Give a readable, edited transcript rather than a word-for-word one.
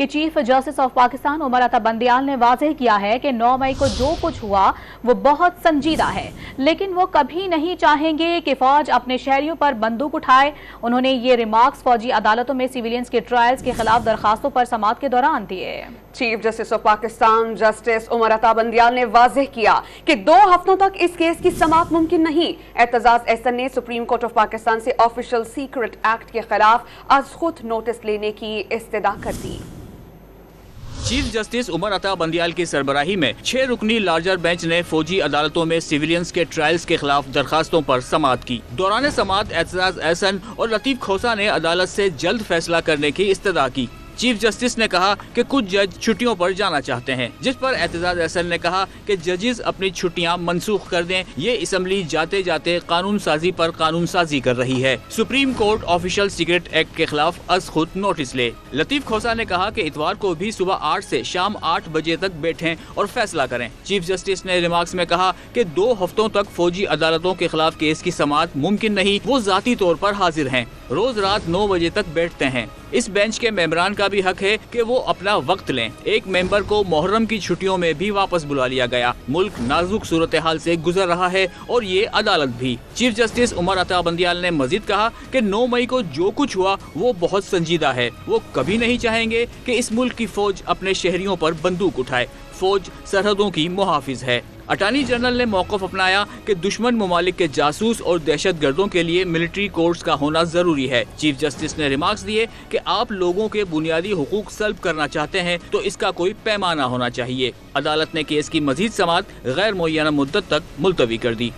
کہ chief justice of Pakistan عمر عطا بندیال نے واضح کیا ہے کہ 9 مئی کو جو کچھ ہوا وہ بہت سنجیدہ ہے، لیکن وہ کبھی نہیں چاہیں گے کہ فوج اپنے شہریوں پر بندوق اٹھائے۔ انہوں نے یہ ریمارکس فوجی عدالتوں میں سیویلینز کے ٹرائلز کے خلاف درخواستوں پر سماعت کے دوران دیے۔ Chief justice of Pakistan justice Umar Ata Bandial نے واضح کیا کہ 2 ہفتوں تک اس کیس کی سماعت ممکن نہیں۔ اعتزاز احسن نے سپریم کورٹ آف پاکستان سے آفیشل سیکرٹ ایکٹ کے خلاف از خود نوٹس لینے کی استدعا کر دی۔ چیف جسٹس عمر عطا بندیال کی سربراہی میں 6 رکنی لارجر بینچ نے فوجی عدالتوں میں سیویلینز کے ٹرائلز کے خلاف درخواستوں پر سماعت کی۔ دوران سماعت اعتزاز احسن اور لطیف کھوسہ نے عدالت سے جلد فیصلہ کرنے کی استدعا کی۔ چیف جسٹس نے کہا کہ کچھ جج چھٹیوں پر جانا چاہتے ہیں، جس پر اعتزاز احسن نے کہا کہ ججز اپنی چھٹیاں منسوخ کر دیں، یہ اسمبلی جاتے جاتے قانون سازی پر قانون سازی کر رہی ہے۔ Supreme court official secret act کے خلاف از خود نوٹس لے۔ لطیف کھوسہ نے کہا کہ اتوار کو بھی صبح 8 سے شام 8 بجے تک بیٹھیں اور فیصلہ کریں۔ چیف جسٹس نے ریمارکس میں کہا کہ 2 ہفتوں تک فوجی عدالتوں کے خلاف کیس کی سماعت ممکن نہیں، وہ ذاتی طور پر حاضر ہیں، روز رات 9 بجے تک بیٹھتے ہیں۔ اس بینچ کے ممبران کا بھی حق ہے کہ وہ اپنا وقت لیں۔ ایک ممبر کو محرم کی چھٹیوں میں بھی واپس بلا لیا گیا۔ ملک نازک صورتحال سے گزر رہا ہے اور یہ عدالت بھی۔ چیف جسٹس عمر عطا بندیال نے مزید کہا کہ 9 مئی کو جو کچھ ہوا وہ بہت سنجیدہ ہے۔ وہ کبھی نہیں چاہیں گے کہ اس ملک کی فوج اپنے شہریوں پر بندوق اٹھائے۔ فوج سرحدوں کی محافظ ہے۔ اٹارنی جنرل نے موقف اپنایا کہ دشمن ممالک کے جاسوس اور دہشت گردوں کے لیے ملٹری کورٹس کا ہونا ضروری ہے۔ چیف جسٹس نے ریمارکس دیے کہ آپ لوگوں کے بنیادی حقوق سلب کرنا چاہتے ہیں تو اس کا کوئی پیمانہ ہونا چاہیے۔ عدالت نے کیس کی مزید سماعت غیر معینہ مدت تک ملتوی کر دی۔